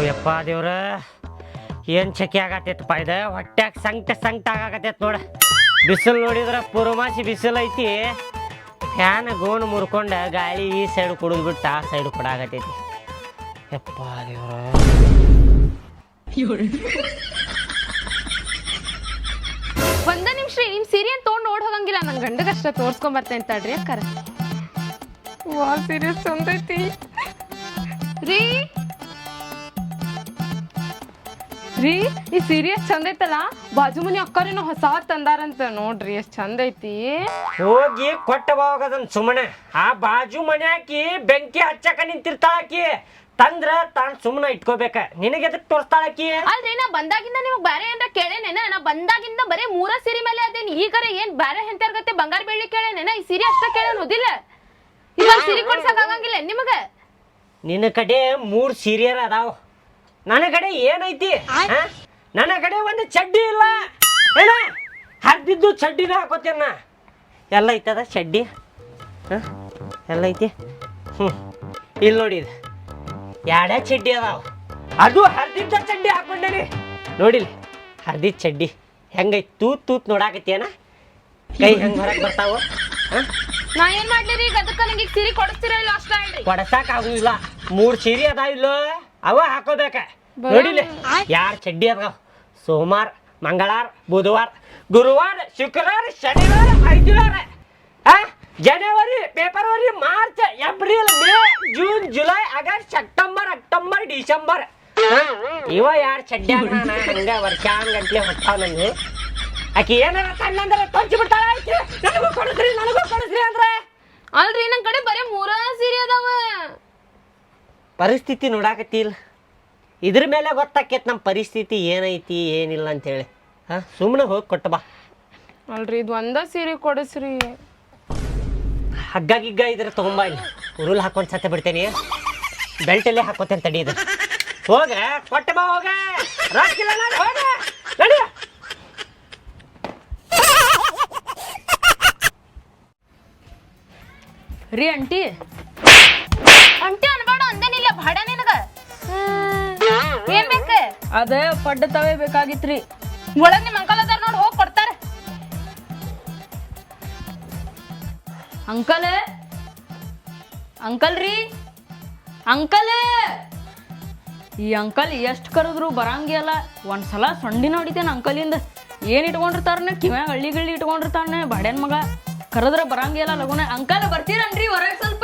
ಯಪ್ಪ ದೇವ್ರ ಏನು ಚಕಿ ಆಗತ್ತೈತಪ್ಪ ಇದು ಹೊಟ್ಯಾಗ ಸಂಕಟ ಆಗಾಕತ್ತೈತೆ ನೋಡ. ಬಿಸಿಲು ನೋಡಿದ್ರೆ ಪೂರ್ವಮಾಸಿ ಬಿಸಿಲು ಐತಿ. ಫ್ಯಾನ್ ಗೋಣ್ ಮುರ್ಕೊಂಡ ಗಾಳಿ ಈ ಸೈಡ್ ಕುಡಿದು ಬಿಟ್ಟು ಆ ಸೈಡ್ ಕೊಡಾಕತ್ತೈತಿ. ಯಪ್ಪ ದೇವ್ರ ಒಂದ ನಿಮಿಷ ನಿಮ್ ಸೀರಿಯನ್ ತೊಗೊಂಡು ನೋಡ್ ಹೋಗಂಗಿಲ್ಲ. ನನ್ ಗಂಡಗಷ್ಟ ತೋರ್ಸ್ಕೊಂಡ್ ಬರ್ತೇನೆ ತಡ್ರಿ ಅಕ್ಕಾರ. ವಾ ಸೀರಿಯಸ್ ಚಂದೈತಿ ರೀ. ರೀ ಈ ಸೀರಿಯಸ್ ಚಂದ ಐತಲ್ಲ, ಬಾಜು ಮನಿ ಅಕ್ಕರೇನೋ ಹೊಸ ತಂದಾರಂತ ನೋಡ್ರಿ, ಎಷ್ಟ್ ಚಂದ ಐತಿ. ಹೋಗಿ ಕೊಟ್ಟ ಬಾವಾಗದನ್ ಸುಮ್ಮನೆ ಆ ಬಾಜು ಮನೆ ಹಾಕಿ ಬೆಂಕಿ ಹಚ್ಚಕ ನಿಂತಿರ್ತಾಳಕಿ. ತಂದ್ರ ತಾನ್ ಸುಮ್ಮನೆ ಇಟ್ಕೋಬೇಕ. ನಿನಗೆ ಎದಕ್ ತೋರಿಸ್ತಾಳಕಿ? ಅಲ್ರಿ ನಾ ಬಂದಾಗಿಂದ ನಿಮಗ್ ಬ್ಯಾರೆ ಏನ್ರ ಕೇಳೇನೇನ? ನಾ ಬಂದಾಗಿಂದ ಬರೇ 3 ಸೀರೆ ಮೇಲೆ ಅದೇನಿ. ಈಗರ ಏನ್ ಬ್ಯಾರೆ ಹೆಂತರ್ಗತ್ತೆ ಬಂಗಾರ ಬೆಳ್ಳಿ ಕೇಳೇನೇನ? ಈ ಸೀರೆ ಅಷ್ಟ ಕೇಳೋದಿಲ್ಲ. ಇವಾಗ ಸೀರೆ ಕೊಡ್ಸಕ್ ಆಗಂಗಿಲ್ಲ ನಿಮಗ? ನಿನ್ನ ಕಡೆ 3 ಸೀರಿಯರ್ ಅದಾವ, ನನ್ನ ಕಡೆ ಏನೈತಿ? ನನ್ನ ಕಡೆ ಒಂದು ಚಡ್ಡಿ ಇಲ್ಲ. ಏನ ಹರಿದಿದ್ದು ಚಡ್ಡಿನ ಹಾಕೋತೇನ. ಎಲ್ಲ ಐತದ ಚಡ್ಡಿ, ಎಲ್ಲ ಐತಿ. ಇಲ್ಲಿ ನೋಡಿ, ಇದು ಎರಡೇ ಚಡ್ಡಿ ಅದಾವ. ಅದು ಹರಿದಿದ್ದ ಚಡ್ಡಿ ಹಾಕೊಂಡೇನಿ. ನೋಡಿಲಿ ಹರಿದಿದ್ದ ಚಡ್ಡಿ ಹೆಂಗೈತಿ? ತೂತ್ ನೋಡಾಕತ್ತೇನ? ಕೈ ಹೆಂಗ್ ಹೊರಗೆ ಬರ್ತಾವ? ನಾ ಏನ್ ಮಾಡ್ಲಿ ಈಗ? ಅದಕ್ಕ ನಂಗೆ ಈಗ ಸೀರೆ ಕೊಡಿಸ್ತಿರಲ್ಲ ಅಷ್ಟ ಹೇಳ್ರಿ. ಕೊಡಸಾಕ ಆಗುದಿಲ್ಲ. 3 ಸೀರೆ ಅದಾವ ಇಲ್ಲೋ, ಅವ ಹಾಕೋಬೇಕ. ನೋಡಿಲಿ ಯಾರು ಚಡ್ಡಿ ಅದಾವ? ಸೋಮವಾರ, ಮಂಗಳವಾರ, ಬುಧವಾರ, ಗುರುವಾರ, ಶುಕ್ರವಾರ, ಶನಿವಾರ, ಐದಿವಾರ, ಜನವರಿ, ಫೆಬ್ರವರಿ, March, April, May, June, July, August, September, October, December. ಇವ ಯಾರು ಚಡ್ಡಿ ಹಂಗ ವರ್ಷಾಂಗಂಟ್ಲೆ ಹೊತ್ತಾವ. ನಂಗೆ ಆಕಿ ಏನಾರ ತನ್ನಂದ್ರೆ ತೊಂಚಿ ಬಿಡ್ತಾಳ. ನನಗೂ ಕೊಡಿಸ್ರಿ ಅಂದ್ರೆ ಅಲ್ರಿ ನನ್ ಕಡೆ ಬರೇ 3 ಸೀರೆ ಅದಾವ. ಪರಿಸ್ಥಿತಿ ನೋಡಾಕತ್ತಿಲ್ಲ. ಇದ್ರ ಮೇಲೆ ಗೊತ್ತಾಕೇತ್ ನಮ್ಮ ಪರಿಸ್ಥಿತಿ ಏನೈತಿ ಏನಿಲ್ಲ ಅಂತೇಳಿ. ಸುಮ್ಮನೆ ಹೋಗಿ ಕೊಟ್ಟು ಬಾ. ಅಲ್ರಿ ಇದು ಒಂದ ಸೀರೆ ಕೊಡಿಸ್ರಿ. ಹಗ್ಗ ಗಿಗ್ಗ ಇದ್ರೆ ತಗೊಂಬ. ಇಲ್ಲಿ ಉರುಲ್ ಹಾಕೊಂಡು ಸತ್ತೆ ಬಿಡ್ತೇನೆ. ಬೆಲ್ಟಲ್ಲೇ ಹಾಕೋತೇನೆ ತಡಿ. ಇದು ಹೋಗ ಕೊಟ್ಟು ಬಾ. ಹೋಗ ರಾಕಿಲ್ಲ ಹೋಗ ನಡಿ. ರೀ ಅಂಟಿ ಅಂಟಿ ಅನ್ಬೇಡ ಅಂದೇನಿಲ್ಲ. ಭಾಡ ನಿನಗ ಏನ್ ಬೇಕ? ಅದೇ ಪಡ್ಡ ತವೆ ಬೇಕಾಗಿತ್ರಿ. ಒಳಗ್ ನಿಮ್ ಅಂಕಲ್ ಅದಾರ ನೋಡಿ, ಹೋಗಿ ಕೊಡ್ತಾರ. ಅಂಕಲ್ ಅಂಕಲ್ ರೀ, ಅಂಕಲ್. ಈ ಅಂಕಲ್ ಎಷ್ಟು ಕರೆದ್ರು ಬರಂಗಿಲ್ಲ. ಒಂದ್ಸಲ ಸೊಂಡಿ ನೋಡಿತೇನೆ ಅಂಕಲಿಂದ. ಏನ್ ಇಟ್ಕೊಂಡಿರ್ತಾರನೆ ಕಿವ್ಯಾಗ ಹಳ್ಳಿ ಇಟ್ಕೊಂಡಿರ್ತಾನೆ ಬಾಡ್ಯಾನ ಮಗ. ಕರೆದ್ರೆ ಬರಂಗಿಲ್ಲ ಲಗುನ. ಅಂಕಲ್ ಬರ್ತೀರನ್ರಿ ಹೊರಗೆ ಸ್ವಲ್ಪ?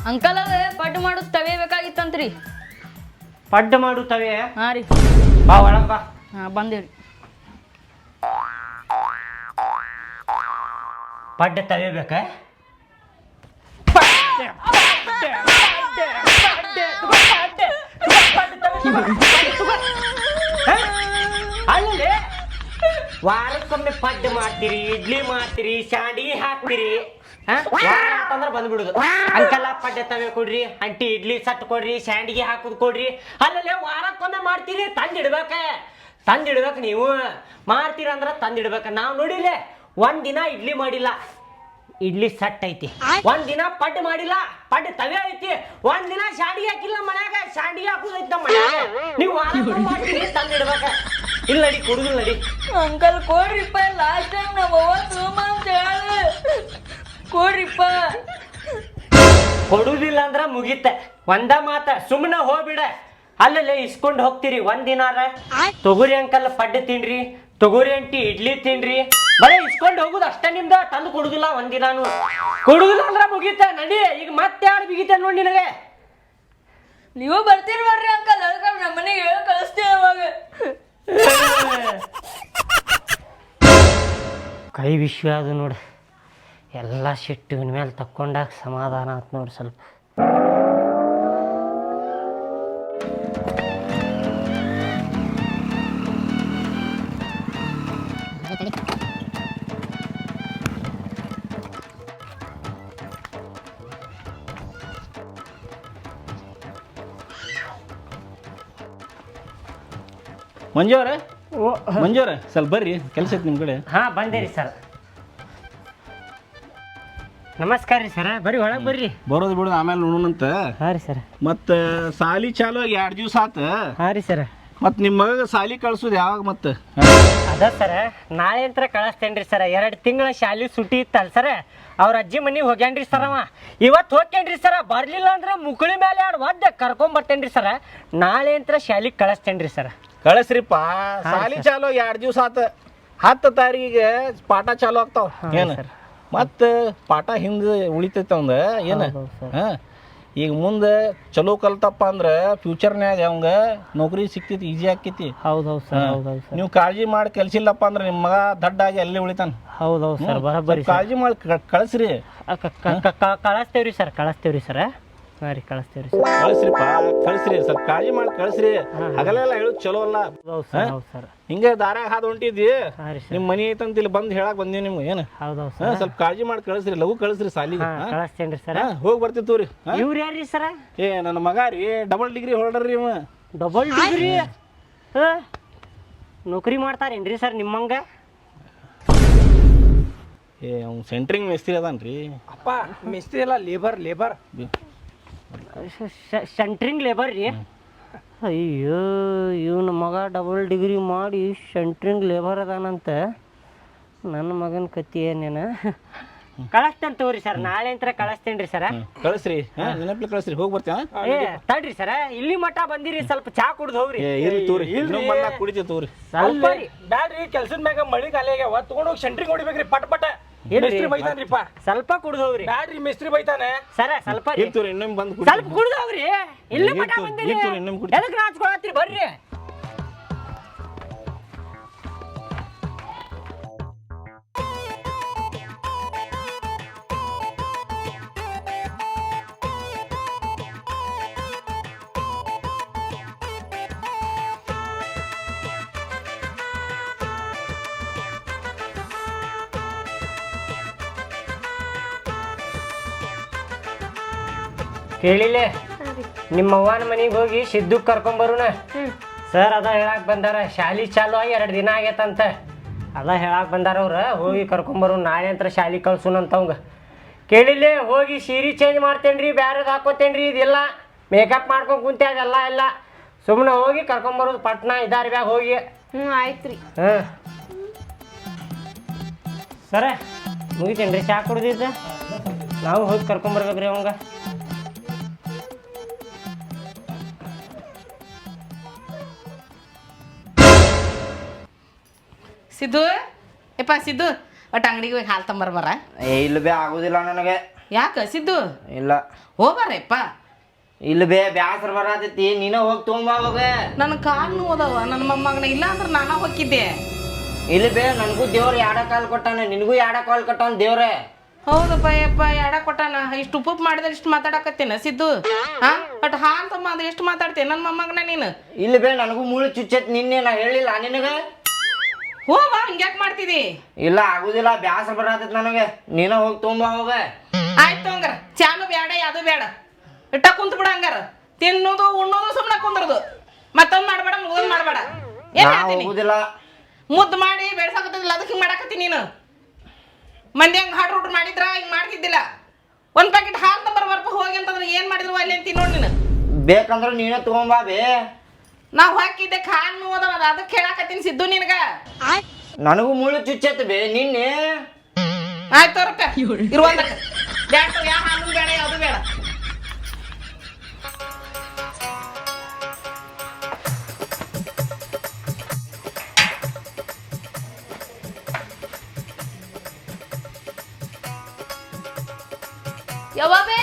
ಅಂಕಲ್ ಅದ ಪಡ್ಡು ಮಾಡೋದು ತವೆ ಬೇಕಾಗಿತ್ತಂತ್ರಿ. ಪಡ್ಡು ಮಾಡು ತವೆ? ಹಾ ರೀ. ಬಾ ಒಳಗ್ ಬಾ. ಹಾ ಬಂದೇವ್ರಿ. ಪಡ್ಡು ತವೆ ಬೇಕ? ಅಲ್ಲಿ ವಾರಕ್ಕೊಮ್ಮೆ ಪಡ್ಡು ಮಾಡ್ತೀರಿ, ಇಡ್ಲಿ ಮಾಡ್ತೀರಿ, ಶಾಂಡಿಗೆ ಹಾಕ್ತೀರಿ. ಅಂತಂದ್ರೆ ಬಂದ್ಬಿಡುದು. ಅಂಕಲ್ ಪಡ್ಡೆ ತವೆ ಕೊಡ್ರಿ, ಅಂಟಿ ಇಡ್ಲಿ ಸಟ್ ಕೊಡ್ರಿ, ಶಾಂಡಿಗೆ ಹಾಕುದು ಕೊಡ್ರಿ. ಅಲ್ಲಲ್ಲೇ ವಾರಕ್ಕೊಮ್ಮೆ ಮಾಡ್ತೀರಿ. ತಂದಿಡ್ಬೇಕು ನೀವು. ಮಾಡ್ತೀರಂದ್ರ ತಂದಿಡ್ಬೇಕು. ನಾವು ನೋಡಿಲ್ಲ ಒಂದಿನ ಇಡ್ಲಿ ಮಾಡಿಲ್ಲ, ಇಡ್ಲಿ ಸಟ್ ಐತಿ. ಒಂದಿನ ಪಡ್ಡು ಮಾಡಿಲ್ಲ, ಪಡ್ಡು ತವೆ ಐತಿ. ಒಂದಿನ ಶಾಂಡಿಗೆ ಹಾಕಿಲ್ಲ ಮನ್ಯಾಗ, ಶಾಂಡಿಗೆ ಹಾಕುದೈತಿ ನಮ್ಮ ಮನ್ಯಾಗ. ನೀವು ವಾರಕ್ಕೊಮ್ಮೆ ಮಾಡ್ತೀರಿ, ತಂದಿಡ್ಬೇಕ. ಇಲ್ಲ ನಡಿ, ಕುಡುದಿಲ್ಲ ನಡಿ. ಅಂಕಲ್ ಕೊಡ್ರಿಪ್ಪ. ಲಾಸ್ಟ್ ಟೈಮ್ ನಮ್ಮ ಅವ್ವ ಸೋಮ ಅಂತ ಹೇಳಿ ಕೊಡ್ರಿಪ್ಪ. ಕೊಡುದಿಲ್ಲ ಅಂದ್ರ ಮುಗಿತ. ಒಂದ ಮಾತ ಸುಮ್ಮನೆ ಹೋಗ್ಬಿಡ. ಅಲ್ಲಲ್ಲೇ ಇಸ್ಕೊಂಡು ಹೋಗ್ತೀರಿ. ಒಂದಿನಾರ ತೊಗರಿ ಅಂಕಲ್ ಪಡ್ಡು ತಿನ್ರಿ, ತೊಗರಿ ಅಂಟಿ ಇಡ್ಲಿ ತಿನ್ರಿ. ಬರೀ ಇಸ್ಕೊಂಡು ಹೋಗುದು ಅಷ್ಟೇ ನಿಮ್ದ. ತಂದು ಕೊಡುದಿಲ್ಲ ಒಂದಿನಾನು. ಕೊಡುದಿಲ್ಲ ಅಂದ್ರ ಮುಗಿತ. ನಡಿ ಈಗ ಮತ್ತೆ ಯಾರು ಬಿಗಿತ ನೋಡಿ ನಿನಗೆ. ನೀವು ಬರ್ತೀರಿ ಬರ್ರಿ ಅಂಕಲ್. ಅದಕ್ಕೆ ನಮ್ಮ ಮನೆಗೆ ಹೇಳಿ ಕಳಿಸ್ತೀವಿ ಅವಾಗ. ಕೈ ವಿಷಯ ಅದು ನೋಡಿ. ಎಲ್ಲ ಸಿಟ್ಟು ಇವನ ಮೇಲೆ ತಕ್ಕೊಂಡಾಗ ಸಮಾಧಾನ ಆಯ್ತು ನೋಡಿ ಸ್ವಲ್ಪ. ಮಂಜುವ್ರೆ ಸ್ವಲ್ಪ ಬರ್ರಿ, ಕೆಲಸ ಐತೆ ನಿಮ್ಮ ಕಡೆ. ಬಂದೇರಿ ಸರ್. ನಮಸ್ಕಾರ ರೀ ಸರ ಬರ್ರಿ ಒಳಗೆ ಬರ್ರಿ. ಬರೋದು ಬಿಡೋದು ಆಮೇಲೆ ನೋಡೋಣಂತ. ಹಾಂ ರೀ ಸರ. ಮತ್ತು ಸಾಲಿ ಚಾಲು ಆಗಿ 2 ದಿವಸ ಆತ. ಹಾಂ ರೀ ಸರ. ಮತ್ತು ನಿಮ್ಮ ಮಗ ಸಾಲಿ ಕಳ್ಸೋದು ಯಾವಾಗ ಮತ್ತೆ? ಅದ ಸರ ನಾಳೆ ಅಂತ ಕಳಿಸ್ತೇನೆ ರೀ ಸರ. 2 ತಿಂಗಳ ಶಾಲೆ ಸುಟಿ ಇತ್ತಲ್ಲ ಸರ, ಅವ್ರ ಅಜ್ಜಿ ಮನೆಗೆ ಹೋಗ್ಯಾನ್ರಿ ಸರ್ ಅವ. ಇವತ್ತು ಹೋಗ್ತೇನ್ರಿ ಸರ, ಬರ್ಲಿಲ್ಲ ಅಂದ್ರೆ ಮುಕುಳಿ ಮೇಲೆ 2 ಒದ್ದೆ ಕರ್ಕೊಂಬರ್ತೇನ್ರಿ ಸರ. ನಾಳೆ ಅಂತ ಶಾಲೆಗೆ ಕಳಿಸ್ತೇನ್ರಿ ಸರ. ಕಳಿಸ್ರಿಪ್ಪ. ಸಾಲಿ ಚಾಲು 2 ದಿವಸ ಆತ. 10 ತಾರೀಕಿಗೆ ಪಾಠ ಚಾಲು ಆಗ್ತಾವ. ಏನು ಮತ್ತು ಪಾಠ ಹಿಂದೆ ಉಳಿತೈತೆ ಅವಂದ ಏನು. ಹಾಂ, ಈಗ ಮುಂದೆ ಚಲೋ ಕಲ್ತಪ್ಪ ಅಂದ್ರೆ ಫ್ಯೂಚರ್ನ್ಯಾಗ ಅವಂಗ ನೌಕರಿ ಸಿಕ್ತೈತಿ, ಈಜಿ ಆಕೈತಿ. ಹೌದೌದು ಸರ್. ಹೌದೌದು ಸರ್. ನೀವು ಕಾಳಜಿ ಮಾಡಿ ಕಲ್ಸಿಲ್ಲಪ್ಪ ಅಂದ್ರೆ ನಿಮ್ಮ ಮಗ ದಡ್ಡಾಗಿ ಅಲ್ಲೇ ಉಳಿತಾನ. ಹೌದೌದು ಸರ್, ಬರೋಬ್ಬರಿ. ಕಾಳಜಿ ಮಾಡಿ ಕಳಿಸ್ರಿ. ಕಳಿಸ್ತೇವ್ರಿ ಸರ್, ಕಳಿಸ್ತೇವ್ರಿ ಸರ. ಹಾಂ ರೀ, ಕಳಿಸ್ತೇವ್ರಿ ಸರ್. ಕಳಿಸ್ರಿಪ್ಪ, ಕಳಿಸ್ರಿ. ಸ್ವಲ್ಪ ಕಾಳಜಿ ಮಾಡಿ ಕಳಿಸ್ರಿ. ಹಗಲೆಲ್ಲ ಹೇಳೋದು ಚಲೋ ಅಲ್ಲ. ಹೌದು ಸರ್. ಹೌದು ಸರ್. ಹಿಂಗೆ ದಾರ್ಯಾಗ ಹಾದು ಹೊಂಟಿದ್ದಿ. ಹಾಂ ರೀ ಸರ್. ನಿಮ್ಮ ಮನೆ ಐತಂತ ಇಲ್ಲಿ ಬಂದು ಹೇಳಕ್ ಬಂದೀವಿ ನಿಮ್ಗೆ. ಏನು ಹೌದೌದು ಸರ್. ಸ್ವಲ್ಪ ಕಾಳಜಿ ಮಾಡಿ ಕಳಿಸ್ರಿ, ಲಘು ಕಳಿಸ್ರಿ ಸಾಲಿಗೆ. ಕಳಿಸ್ತೇನ್ರಿ ಸರ. ಹೋಗಿ ಬರ್ತೀವಿ ತೋರಿ. ಇವ್ರು ಯಾರ್ರಿ ಸರ? ಏ ನನ್ನ ಮಗ ರೀ, ಡಬಲ್ ಡಿಗ್ರಿ ಹೋಲ್ಡರ್ ರೀ ಇವ. ಡಬಲ್ ಡಿಗ್ರಿ ನೌಕರಿ ಮಾಡ್ತಾರೇನ್ರಿ ಸರ್ ನಿಮ್ಮಂಗ? ಏ ಅವ್ನು ಸೆಂಟ್ರಿಂಗ್ ಮೇಸ್ತ್ರಿ ಅದಾನ್ರಿ. ಅಪ್ಪ ಮಿಸ್ತ್ರಿ ಅಲ್ಲ, ಲೇಬರ್. ಸೆಂಟ್ರಿಂಗ್ ಲೇಬರ್ ರೀ. ಅಯ್ಯೋ, ಇವನ ಮಗ ಡಬಲ್ ಡಿಗ್ರಿ ಮಾಡಿ ಸೆಂಟ್ರಿಂಗ್ ಲೇಬರ್ ಅದಾನಂತ. ನನ್ನ ಮಗನ ಕತ್ತಿ ಏನೇನ. ಕಳಿಸ್ತೇನೆ ತಗೋರಿ ಸರ್, ನಾಳೆ ಅಂತ ಕಳಿಸ್ತೇನ್ರಿ ಸರ. ಕಳಿಸ್ರಿ, ನೆನಪಲ್ಲಿ ಕಳಿಸ್ರಿ. ಹೋಗಿ ಬರ್ತೀವಿ. ಏ ತಡ್ರಿ ಸರ, ಇಲ್ಲಿ ಮಠ ಬಂದಿರಿ, ಸ್ವಲ್ಪ ಚಾ ಕುಡ್ದು ಹೋಗ್ರಿ. ಇರ್ಲಿ ತೋರಿ, ಕುಡಿತೀವಿ ತೋರಿ. ಸ್ವಲ್ಪ ಬ್ಯಾಡ್ರಿ, ಕೆಲ್ಸದ ಮ್ಯಾಗ ಮಳಿ ಗಾಲಿ ಆಗ್ಯಾವ, ತಗೊಂಡೋಗಿ ಸೆಂಟ್ರಿಂಗ್ ಹೊಡಿಬೇಕ್ರಿ ಪಟ. ಮಿಸ್ತ್ರಿ ಬೈತಾನ್ರಿಪ್ಪ. ಸ್ವಲ್ಪ ಕುಡ್ದು ಹೋಗ್ರಿ. ಬ್ಯಾಡ್ರಿ, ಮಿಸ್ತ್ರಿ ಬೈತಾನೆ ಸರ. ಸ್ವಲ್ಪ ಇರ್ತವ್ರಿ, ಇನ್ನೊಮ್ಮೆ ಬಂದು ಸ್ವಲ್ಪ ಕುಡ್ದು ಹೋಗ್ರಿ. ಇಲ್ಲಿ ಮಠ ಬಂದಿರಿ, ಎದಕ್ಕೆ ನಾಚ್ಕೊಳತ್ತೀರಿ? ಬರ್ರಿ. ಕೇಳಿಲ್ಲೇ, ನಿಮ್ಮ ಅವ್ವನ ಮನೆಗೆ ಹೋಗಿ ಸಿದ್ದು ಕರ್ಕೊಂಬರುನ. ಸರ್ ಅದ ಹೇಳಕ್ ಬಂದಾರ, ಶಾಲಿ ಚಾಲು ಆಗಿ 2 ದಿನ ಆಗೈತಂತ. ಅದ ಹೇಳಕ್ ಬಂದಾರ ಅವ್ರ. ಹೋಗಿ ಕರ್ಕೊಂಬರು, ನಾಳೆ ಅಂತ ಶಾಲಿ ಕಳ್ಸುನಂತ ಅವಂಗ. ಕೇಳಿಲ್ಲೇ, ಹೋಗಿ ಸೀರೆ ಚೇಂಜ್ ಮಾಡ್ತೇನ್ರಿ, ಬ್ಯಾರದ್ ಹಾಕೋತೇನ್ರಿ. ಇದೆಲ್ಲ ಮೇಕಪ್ ಮಾಡ್ಕೊಂಡು ಕುಂತೆ ಅದೆಲ್ಲ ಎಲ್ಲ. ಸುಮ್ಮನೆ ಹೋಗಿ ಕರ್ಕೊಂಬರೋದು ಪಟ್ನಾ ಇದಾರ ಬ್ಯಾಗ ಹೋಗಿ. ಆಯ್ತ್ರಿ. ಹಾಂ ಸರ, ಮುಗಿತೇನ್ರಿ ಚಾ ಕುಡ್ದಿದ್ದ? ನಾವು ಹೋಗಿ ಕರ್ಕೊಂಬರ್ಬೇಕ್ರಿ ಅವಂಗ. ಸಿದ್ದು, ಯಪ್ಪ ಸಿದ್ದು, ಒಟ್ಟು ಅಂಗಡಿಗೆ ಹೋಗಿ ಹಾಲು ತಂಬರ್ಬಾರ. ಇಲ್ಲ ಬೇ, ಆಗುದಿಲ್ಲ ನನಗೆ. ಯಾಕೆ ಸಿದ್ದು? ಇಲ್ಲ ಹೋಗ್ಬಾರಪ್ಪ. ಇಲ್ಲ ಬೇ, ಬ್ಯಾಸರ ಬರತೈತಿ. ನೀನ ಹೋಗಿ ತೊಗೊಂಬಾ ಅವಾಗ. ನನ್ನ ಕಾಲು ನೋದವ, ನನ್ನ ಮೊಮ್ಮಗನ. ಇಲ್ಲ ಅಂದ್ರೆ ನಾನ ಹೋಗಿದ್ದೆ. ಇಲ್ಲ ಬೇ, ನನಗೂ ದೇವ್ರ 2 ಕಾಲು ಕೊಟ್ಟಾನ, ನಿನಗೂ 2 ಕಾಲು ಕೊಟ್ಟಾನ ದೇವ್ರೆ. ಹೌದಪ್ಪ ಯಪ್ಪ, ಎಡ ಕೊಟ್ಟಾನ. ಇಷ್ಟು ಉಪ್ಪು ಮಾಡಿದ್ರೆ ಇಷ್ಟು ಮಾತಾಡಕತ್ತೇನ ಸಿದ್ದು? ಹಾ, ಒಟ್ಟು ಹಾಲು ತಮ್ಮ ಅಂದ್ರೆ ಎಷ್ಟು ಮಾತಾಡ್ತೇನೆ ನನ್ನ ಮೊಮ್ಮಗನ ನೀನು? ಇಲ್ಲ ಬೇ, ನನಗೂ ಮುಳ್ಳು ಚುಚ್ಚತ್. ನಿನ್ನೆ ನಾ ಹೇಳಿಲ್ಲ ನಿನಗ? ಹೋಗ, ಹಿಂಗ್ಯಾಕ್ ಮಾಡ್ತಿದಿ? ಇಲ್ಲ ಆಗುದಿಲ್ಲ, ಬ್ಯಾಸರ ಬರತೈತಿ ನನಗೆ. ನೀನ ಹೋಗಿ ತೊಗೊಂಬಾ ಹೋಗ. ಆಯ್ತು ಹಂಗಾರ, ಚಾನು ಬೇಡ, ಯಾವುದು ಬೇಡ. ಇಟ್ಟ ಕುಂತ ಬಿಡ ಹಂಗಾರ. ತಿನ್ನೋದು ಉಣ್ಣೋದು ಸುಮ್ಮನೆ ಕುಂದ್ರದು. ಮತ್ತೊಂದು ಮಾಡ್ಬೇಡ, ಮುಗಿದ್ ಮಾಡ್ಬೇಡ. ಹೋಗುದಿಲ್ಲ. ಮುದ್ದು ಮಾಡಿ ಬೆಳ್ಸಾಕತ್ತಿಲ್ಲ, ಅದಕ್ಕೆ ಹಿಂಗೆ ಮಾಡಾಕತ್ತೀನಿ ನೀನು. ಮಂದಿ ಹಂಗೆ ಹಾಡು ರೂಟ್ ಮಾಡಿದ್ರ ಹಿಂಗೆ ಮಾಡ್ತಿದ್ದಿಲ್ಲ. 1 ಪ್ಯಾಕೆಟ್ ಹಾಲು ತಂಬರ್ಬಾರಪ್ಪ ಹೋಗಿ ಅಂತಂದ್ರೆ ಏನು ಮಾಡಿದ್ರು ಅಲ್ಲಿ ಅಂತೀನಿ ನೋಡಿ ನೀನು. ಬೇಕಂದ್ರೆ ನೀನೇ ತೊಗೊಂಬಾ ಬೇ. ನಾವು ಹಾಕಿದ್ದೆ ಕಾಲು ನೋದವ, ಅದಕ್ಕೆ ಹೇಳಾಕತ್ತೀನಿ ಸಿದ್ದು ನಿನಗ. ನನಗೂ ಮುಳ್ಳು ಚುಚ್ಚತ್ ಬೇ ನಿನ್ನೆ. ಆಯ್ತು ತೋರಕ್ಕ, ಇರುವಂದಕ್ಕ ಬೇಡ, ಯಾವ ಹಾಲು ಬೇಡ, ಯಾವುದು ಬೇಡ. ಯಾವಾಬೇ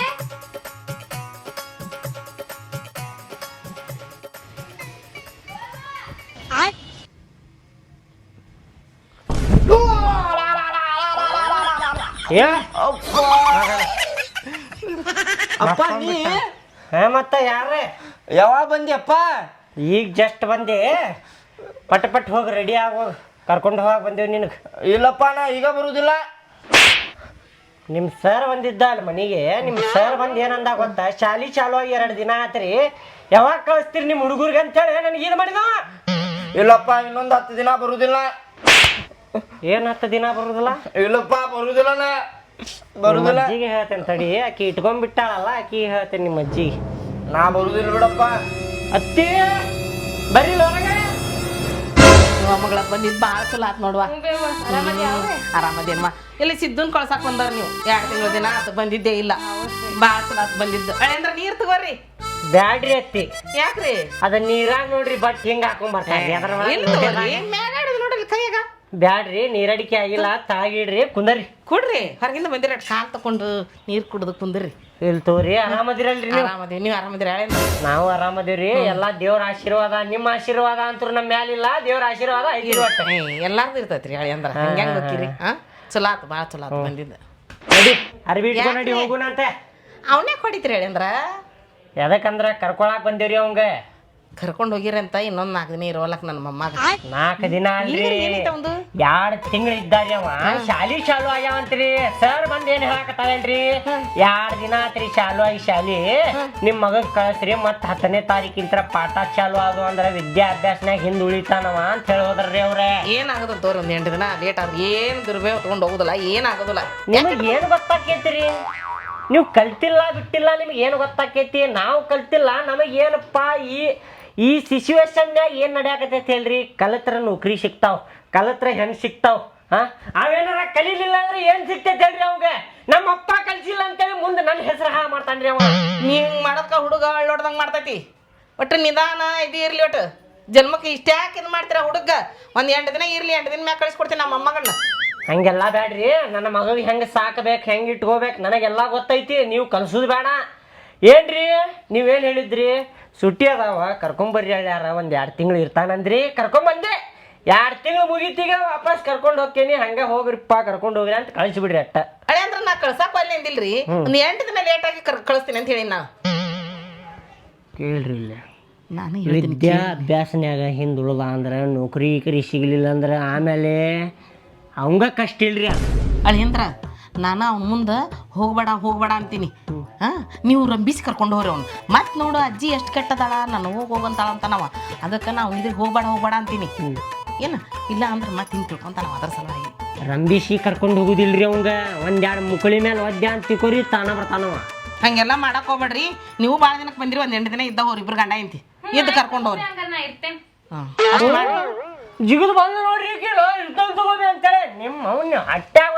ಅಪ್ಪ ನೀ ಮತ್ತ ಯಾರೇ? ಯಾವಾಗ ಬಂದ್ಯಪ್ಪ? ಈಗ ಜಸ್ಟ್ ಬಂದೆ. ಪಟ್ ಹೋಗಿ ರೆಡಿ ಆಗೋ, ಕರ್ಕೊಂಡು ಹೋಗಕ್ಕೆ ಬಂದೇವು ನಿನಗೆ. ಇಲ್ಲಪ್ಪ, ನಾ ಈಗ ಬರುವುದಿಲ್ಲ. ನಿಮ್ಮ ಸರ್ ಬಂದಿದ್ದ ಅಲ್ಲಿ ಮನೆಗೆ. ನಿಮ್ಮ ಸರ್ ಬಂದು ಏನಂದ ಗೊತ್ತಾ? ಶಾಲಿ ಚಾಲು ಆಗಿ 2 ದಿನ ಆತ್ರಿ, ಯಾವಾಗ ಕಳಿಸ್ತೀರಿ ನಿಮ್ಮ ಹುಡುಗರಿಗೆ ಅಂತೇಳಿ ನನಗೆ ಇದು ಮಾಡಿದ. ಇಲ್ಲಪ್ಪ, ಇನ್ನೊಂದು 10 ದಿನ ಬರುವುದಿಲ್ಲ. ಏನು 10 ದಿನ ಬರುದಿಲ್ಲ? ಇಲ್ಲಪ್ಪ, ಬರುವುದಿಲ್ಲ. ಬರುದಿಲ್ಲ ಅಜ್ಜಿಗೆ ಹೇಳ್ತೇನೆ ತಡಿ, ಆಕಿ ಇಟ್ಕೊಂಡ್ಬಿಟ್ಟಾಳಲ್ಲ ಆಕಿ ಹೇಳ್ತೇನೆ ನಿಮ್ಮ ಅಜ್ಜಿಗೆ. ನಾ ಬರುದಿಲ್ಲ ಬಿಡಪ್ಪ. ಅತ್ತಿ ಬರ್ರಿ ಹೊರಗೆ. ಮಗಳ ಬಂದಿದ್ದು ಭಾಳ ಚಲೋ ಆತ್ ನೋಡುವ. ಆರಾಮದೇನ್ವಾ? ಇಲ್ಲಿ ಸಿದ್ದನ್ ಕಳ್ಸಾಕ್ ಬಂದಾರ ನೀವು 2 ತಿಂಗಳ ದಿನ ಆತ ಬಂದಿದ್ದೇ ಇಲ್ಲ. ಭಾಳ ಚಲೋ ಆತ್ ಬಂದಿದ್ದು. ಅಂದ್ರ ನೀರ್ ತಗೋರಿ. ಬ್ಯಾಡ್ರಿ ಅತ್ತಿ, ಯಾಕ್ರಿ? ಅದ ನೀರಾಗ ನೋಡ್ರಿ ಬಟ್ ಹಿಂಗ ಹಾಕೊಂಡ್ ಬರ್ತಾರೆ. ಇಲ್ಲಿ ತಗೋರಿ. ಮ್ಯಾಗ ಹಿಡಿದು ನೋಡ್ರಿ ಕೈಯಾಗ. ಬ್ಯಾಡ್ರಿ, ನೀರಡಿಕೆ ಆಗಿಲ್ಲ, ತಾಗಿಡ್ರಿ, ಕುಂದರಿ. ಕುಡ್ರಿ, ಹೊರಗಿಂದ ಬಂದಿರ ಕಾಲ್ ತಕೊಂಡು ನೀರ್ ಕುಡ್ದು ಕುಂದ್ರಿ. ಇಲ್ಲಿ ತೋರಿ, ಆರಾಮದಿರಲ್ರಿ ನೀವು? ಆರಾಮದೇವಿ, ನೀವು ಆರಾಮದಿರ? ನಾವು ಆರಾಮದೇವ್ರಿ. ಎಲ್ಲಾ ದೇವ್ರ ಆಶೀರ್ವಾದ, ನಿಮ್ಮ ಆಶೀರ್ವಾದ ಅಂತೂ ನಮ್ಮ ಮ್ಯಾಲಿಲ್ಲ, ದೇವ್ರ ಆಶೀರ್ವಾದ ಐತಿ ಒಟ್ಟ. ಎಲ್ಲಾರ್ದು ಇರ್ತೈತ್ರಿ ಹೇಳಿ ಅಂದ್ರ. ಹಂಗ್ಯಾಂಗ ಹೋಗಿರಿ? ಚಲೋ ಆತು, ಭಾಳ ಚಲೋ ಆತು ಬಂದಿದ್ದ. ನಡಿ ಅರ್ಬಿ ಇಟ್ಕೊಂಡ್ ನಡಿ ಹೋಗುನಂತೆ. ಅವನೇ ಹೊಡಿತೀರಿ ಹೇಳಿ ಅಂದ್ರ? ಯಾಕಂದ್ರ ಕರ್ಕೊಳಕ್ ಬಂದೇವ್ರಿ ಅವಂಗ. ಕರ್ಕೊಂಡು ಹೋಗಿರಂತ ಇನ್ನೊಂದ್ 4 ದಿನ ಇರೋಲಕ್ ನನ್ನ ಮೊಮ್ಮಗ. 4 ದಿನ ಅಲ್ರಿ, ಏನೈತೆ ಒಂದು 2 ತಿಂಗಳು ಇದ್ದಾರಿ ಅವ. ಶಾಲಿ ಚಾಲು ಆಗ್ಯಾವಂತ್ರಿ. ಸರ್ ಬಂದ್ ಏನ್ ಹೇಳಕತ್ತಾಳಲ್ರಿ, 2 ದಿನ ಆತ್ರಿ ಚಾಲು ಆಗಿ ಶಾಲಿ. ನಿಮ್ ಮಗಗ್ ಕಳ್ಸ್ರಿ, ಮತ್ 10ನೇ ತಾರೀಕಿಂತ್ರ ಪಾಠ ಚಾಲು ಆದು ಅಂದ್ರ ವಿದ್ಯಾಭ್ಯಾಸನಾಗ ಹಿಂದ್ ಉಳಿತಾನವ ಅಂತ ಹೇಳಿ ಹೋದ್ರಿ ಅವ್ರೆ. ಏನಾಗೋದಿಲ್ಲ ತೋರಿ, ಒಂದ್ 8 ದಿನ ಲೇಟ್ ಆದ್ರೆ ಏನ್ ದುರ್ಬೇವ ತಗೊಂಡ್ ಹೋಗುದಿಲ್ಲ, ಏನಾಗೋದಿಲ್ಲ. ನಿಮಗ್ ಏನ್ ಗೊತ್ತಾಕೇತ್ರಿ? ನೀವು ಕಲ್ತಿಲ್ಲ ಬಿಟ್ಟಿಲ್ಲ, ನಿಮ್ಗೆ ಏನು ಗೊತ್ತಾಕೈತಿ? ನಾವು ಕಲ್ತಿಲ್ಲ, ನಮಗ್ ಏನಪ್ಪಾ ಈ ಸಿಚುವೇಶನ್ಯಾಗ ಏನ್ ನಡೆಯಾಕತೈತಿ ಹೇಳ್ರಿ? ಕಲತ್ರ ನೌಕರಿ ಸಿಗ್ತಾವ್, ಕಲತ್ರ ಹೆಣ್ ಸಿಗ್ತಾವ್. ಅವೇನಾರ ಕಲೀಲಿಲ್ಲ ಅಂದ್ರೆ ಏನ್ ಸಿಗ್ತೈತಿ ಹೇಳ್ರಿ ಅವಂಗ? ನಮ್ಮ ಅಪ್ಪ ಕಲ್ಸಿಲ್ಲ ಅಂತೇಳಿ ಮುಂದೆ ನನ್ನ ಹೆಸರು ಹಾ ಮಾಡ್ತಾನ್ರಿ ಅವ. ನೀವ್ ಮಾಡದ್ಕ ಹುಡುಗ ಅಳ್ಳೋಡ್ದಂಗ್ ಮಾಡ್ತೈತಿ. ಒಟ್ಟು ನಿಧಾನ ಇದು ಇರ್ಲಿ. ಒಟ್ಟು ಜನ್ಮಕ್ಕೆ ಇಷ್ಟ್ಯಾಕೆ ಇದು ಮಾಡ್ತೀರ ಹುಡುಗ? ಒಂದ್ 8 ದಿನ ಇರ್ಲಿ, 8 ದಿನ ಮ್ಯಾಗ ಕಳಿಸ್ಕೊಡ್ತೀನಿ ನಮ್ಮ ಮೊಮ್ಮಗನ್ನ. ಹಂಗೆಲ್ಲ ಬ್ಯಾಡ್ರಿ. ನನ್ನ ಮಗಳಿಗೆ ಹೆಂಗೆ ಸಾಕಬೇಕು, ಹೆಂಗೆ ಇಟ್ಕೋಬೇಕು ನನಗೆಲ್ಲ ಗೊತ್ತೈತಿ. ನೀವು ಕಲ್ಸೋದು ಬೇಡ. ಏನ್ರಿ ನೀವೇನು ಹೇಳಿದ್ರಿ? ಸುಟ್ಟಿ ಅದಾವ ಕರ್ಕೊಂಬರ್ರಿ ಹೇಳ್ಯಾರ, ಒಂದು 2 ತಿಂಗಳು ಇರ್ತಾನಂದ್ರಿ. ಕರ್ಕೊಂಬಂದೆ. 2 ತಿಂಗಳು ಮುಗಿತೀಗ ವಾಪಸ್ ಕರ್ಕೊಂಡು ಹೋಗ್ತೀನಿ. ಹಂಗೆ ಹೋಗ್ರಿಪ್ಪ, ಕರ್ಕೊಂಡು ಹೋಗ್ರಿ ಅಂತ ಕಳಿಸಿಬಿಡ್ರಿ ಅಟ್ಟ. ಹಳೆ ಅಂದ್ರೆ ನಾ ಕಳ್ಸಾಕ ಅಲ್ಲಿ ಅಂದಿಲ್ರಿ. ಒಂದು 8 ದಿನ ಲೇಟ್ ಆಗಿ ಕಳಿಸ್ತೀನಿ ಅಂತ ಹೇಳಿ ನಾ. ಕೇಳ್ರಿ ಇಲ್ಲ, ನಾನು ವಿದ್ಯಾಭ್ಯಾಸನ್ಯಾಗ ಹಿಂದುಳಿದ ಅಂದ್ರೆ ನೌಕರಿ ಸಿಗಲಿಲ್ಲ ಅಂದ್ರೆ ಆಮೇಲೆ ಅವಂಗ ಕಷ್ಟ ಇಲ್ರಿ. ಅಳಿಯಂದ್ರ ನಾನು ಅವ್ನ ಮುಂದೆ ಹೋಗ್ಬೇಡ ಅಂತೀನಿ. ನೀವು ರಂಬಿಸಿ ಕರ್ಕೊಂಡು ಹೋಗ್ರಿ ಅವ್ನು. ಮತ್ತೆ ನೋಡು ಅಜ್ಜಿ ಎಷ್ಟು ಕೆಟ್ಟದಾಳ, ನಾನು ಹೋಗಂತಾಳ ಅಂತ ನಾವು. ಅದಕ್ಕೆ ನಾವು ಇದ್ರಿಗೆ ಹೋಗ್ಬೇಡ ಅಂತೀನಿ. ಏನು ಇಲ್ಲ ಅಂದ್ರೆ ಮತ್ತೆ ಹಿಂಗೆ ತಿಳ್ಕೊಂತಾನ ಅದ್ರ ಸಲುವಾಗಿ. ರಂಬಿಸಿ ಕರ್ಕೊಂಡು ಹೋಗುದಿಲ್ರಿ ಅವಂಗ. 1-2 ಮುಕಳಿ ಮೇಲೆ ಒದ್ದೆ ಅಂತ ತಿಳ್ಕೊರಿ, ತಾನ ಬರ್ತಾನವ. ಹಂಗೆಲ್ಲ ಮಾಡಕ್ ಹೋಗ್ಬೇಡ್ರಿ. ನೀವು ಭಾಳ ದಿನಕ್ಕೆ ಬಂದಿರಿ, ಒಂದು 8 ದಿನ ಇದ್ದ ಹೋಗ್ರಿ, ಇಬ್ರು ಗಂಡ ಇಂತಿ ಇದ್ದು ಕರ್ಕೊಂಡು ಹೋಗ್ರಿ. ಜಿಗಿದು ಬಂದು ನೋಡ್ರಿ, ಇರ್ತಂತ ತಗೋಬಿ ಅಂತೇಳಿ ನಿಮ್ಮ ಅವನ್ನ ಅಟ್ಟ್ಯಾಗ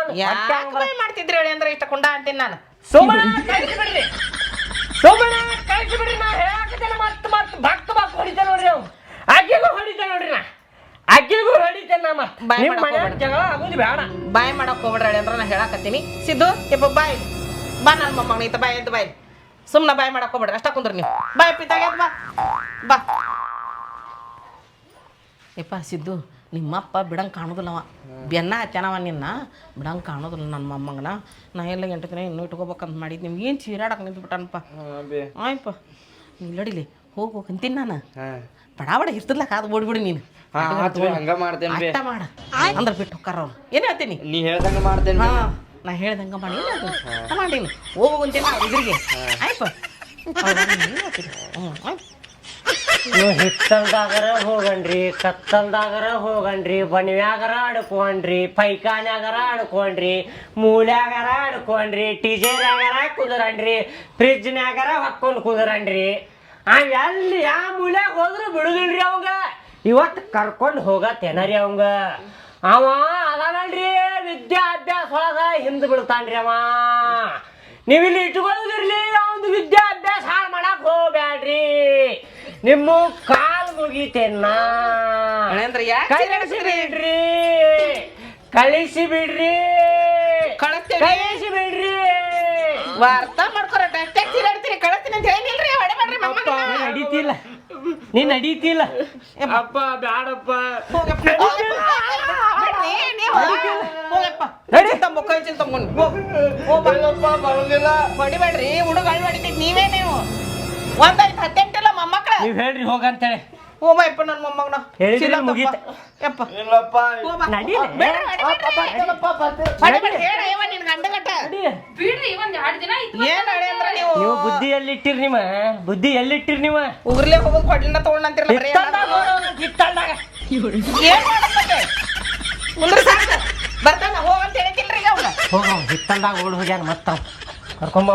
ಮಾಡ್ತಿದ್ರಿ ಹೇಳಿ ಅಂದ್ರೆ ಇಷ್ಟ ಕೊಂಡ ಅಂತೀನಿ ನಾನು. ಸುಮ್ಮನೆ ಕಳಿಸಿಬಿಡ್ರಿ, ನಾ ಹೇಳಾಕತ್ತೇನೆ. ಮತ್ತೆ ಭಕ್ತ ಹೊಡಿತೇನೆ ನೋಡ್ರಿ ಅವ್. ಆಕೆಗೂ ಹೊಡಿತೇನೆ ನೋಡ್ರಿ, ಆಕೆಗೂ ಹೊಡಿತೇನೆ. ನಮ್ಮ ಮನೆ ಜಗಳ ಆಗೋದು ಬೇಡ. ಬಾಯ್ ಮಾಡಕ್ ಹೋಗ್ಬೇಡ್ರಿ ಹೇಳಿ ಅಂದ್ರೆ ನಾ ಹೇಳಾಕತ್ತೀನಿ. ಸಿದ್ದು ಯಪ್ಪ ಬಾಯ್ ಬಾ, ನನ್ನ ಮೊಮ್ಮಗನ ಈತ ಬಾಯ್ ಎದ್ದು ಬಾಯ್. ಸುಮ್ಮನೆ ಬಾಯ್ ಮಾಡಕ್ ಹೋಗ್ಬೇಡ್ರಿ, ಅಷ್ಟ ಕುಂದ್ರಿ ನೀವು. ಬಾಯ್ ಪಿತಾಗ ಬಾ. ಯಪ್ಪ ಸಿದ್ದು, ನಿಮ್ಮಪ್ಪ ಬಿಡಂಗೆ ಕಾಣೋದಿಲ್ಲವ. ಬೆನ್ನ ಹಚ್ಚಾನವ ನಿನ್ನ, ಬಿಡಂಗೆ ಕಾಣೋದಿಲ್ಲ ನನ್ನ ಮೊಮ್ಮಗನ. ನಾ ಎಲ್ಲ 8 ದಿನ ಇನ್ನೂ ಇಟ್ಕೋಬೇಕಂತ ಮಾಡಿದ್ದು. ನಿಮ್ಗೆ ಏನು ಚೀರಾಡಕ್ಕೆ ನಿಂತ್ಬಿಟ್ಟನಪ್ಪ. ಆಯ್ಪ ನೀವು ನಡಿಲಿ ಹೋಗ್ಬೇಕಂತೀನಿ ನಾನು. ಬಡ ಇರ್ತದ್ಲ ಕಾದು ಓಡ್ಬಿಡಿ ನೀನು. ಹಂಗ ಮಾಡ್ತೇನೆ ಅಷ್ಟ ಮಾಡ ಅಂದ್ರೆ ಬಿಟ್ಟು ಹೋಗ್ತಾರ ಅವ್ರು. ಏನು ಹೇಳ್ತೀನಿ? ನೀ ಹೇಳ್ದಂಗ ಮಾಡ್ತೇನೆ. ನಾ ಹೇಳ್ದಂಗ ಮಾಡೀನಿ. ಹೋಗುವಂತೀನಿ ಇದ್ರಿಗೆ. ಆಯ್ಪ ನೀವು ಹಿತ್ತಲ್ದಾಗರ ಹೋಗಣ್ರಿ, ಕತ್ತಲ್ದಾಗರ ಹೋಗಣ್ರಿ, ಬಣಿವ್ಯಾಗರ ಆಡ್ಕೊಂಡ್ರಿ, ಪೈಖಾನ್ಯಾಗರ ಆಡ್ಕೊಂಡ್ರಿ, ಮೂಲ್ಯಾಗರ ಆಡ್ಕೊಂಡ್ರಿ, ಟಿಜೇರ್ಯಾಗರ ಕುದುರಣ್ರಿ, ಫ್ರಿಜ್ನ್ಯಾಗರ ಹೊಕ್ಕೊಂಡು ಕುದುರಣ್ರಿ. ಎಲ್ಲಿ ಯಾವ ಮೂಲ್ಯಾಗ ಹೋದ್ರು ಬಿಡುದಿಲ್ರಿ ಅವಂಗ. ಇವತ್ತು ಕರ್ಕೊಂಡು ಹೋಗತ್ತೇನರಿ ಅವಂಗ. ಅವ ಅದಾನಲ್ರಿ ವಿದ್ಯಾಭ್ಯಾಸ ಒಳಗ ಹಿಂದೆ ಬೀಳ್ತಾನ್ರಿ ಅವ. ನೀವು ಇಲ್ಲಿ ಇಟ್ಕೊಳ್ಳೋದಿರ್ಲಿ, ಅವನು ವಿದ್ಯಾಭ್ಯಾಸ ಹಾಳು ಮಾಡಕ್ ಹೋಗ್ಬ್ಯಾಡ್ರಿ. ನಿಮ್ಮ ಕಾಲು ಮುಗಿತೇನ. ಕಳಿಸಿ ಬಿಡ್ರಿ. ಅರ್ಥ ಮಾಡ್ಕೊರ. ಕಳಿಸ್ತೀನಿ ಅಂತ ಹೇಳಿಲ್ರಿ. ನಡೀತಿಲ್ಲ, ನೀ ನಡೀತಿಲ್ಲ. ಅಪ್ಪ ಬ್ಯಾಡಪ್ಪ, ಹೊಡಿಬೇಡ್ರಿ ಹುಡುಗ ಹೊಡಿತೈತಿ. ನೀವೇ ನೀವು 1:18 ಮೊಮ್ಮಕ್ಳ ನೀವ್ ಹೇಳ್ರಿ ಹೋಗಂತೇಳಿ. ಹೋಗಪ್ಪ ನನ್ನ ಮೊಮ್ಮಗನ ಹೇಳಿದ್ರೆ ಮುಗೀತ. ಯಪ್ಪ ನಿನ್ ಗಂಡಗಟ್ಟ ಬಿಡ್ರಿ, ಒಂದ್ 2 ದಿನ ಏನ್ ಹಳೆ ಅಂದ್ರ ನೀವು ಬುದ್ಧಿ ಎಲ್ಲಿಟ್ಟಿರಿ? ಬುದ್ಧಿ ಎಲ್ಲಿಟ್ಟಿರಿ ನೀವು? ಉಗ್ರಲೆ ಹೋಗೋದು ಕೊಡ್ಲಿನ ತಗೊಂಡಂತಿರಲ್ಲ. ಏನ್ ಮಾಡಕ್ಕೆ ಮುಂದ್ರೆ ಸಾಕ ಬರ್ತಾನ ಹೋಗಂತ ಹೇಳ್ತಿಲ್ರಿ. ಹೋಗ ಹಿತ್ತಂದಾಗ ಓಡ್ ಹೋಗ್ಯಾನ ಮತ್ತ ಕರ್ಕೊಂಬ